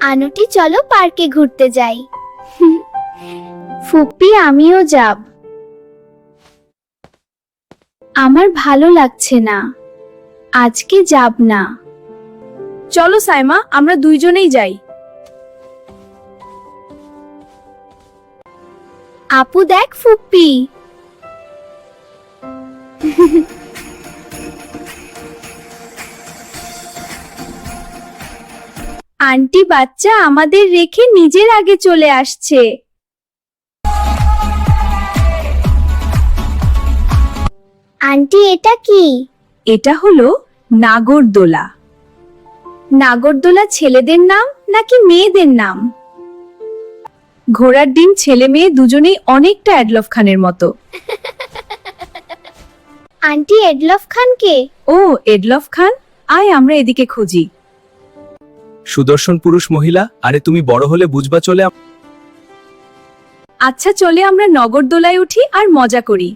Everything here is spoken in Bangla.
আনুটি চলো পার্কে ঘুরতে যাই। ফুপ্পি আমিও যাব। আমার ভালো লাগছে না, আজকে যাব না। চলো সাইমা, আমরা দুইজনেই যাই। আপু দেখ ফুপ্পি। আন্টি বাচ্চা আমাদের রেখে নিজের আগে চলে আসছে। আন্টি এটা কি? এটা হলো নাগরদোলা। নাগরদোলা ছেলেদের নাম নাকি মেয়েদের নাম? ঘোড়ার ডিম ছেলে মেয়ে দুজনেই অনেকটা এডলফ খানের মতো। আন্টি এডলফ খান কে? ও এডলফ খান, আয় আমরা এদিকে খুঁজি। সুদর্শন পুরুষ মহিলা, আরে তুমি বড় হলে বুঝবা। চলে আচ্ছা চলে আমরা নগরদোলায় উঠি আর মজা করি।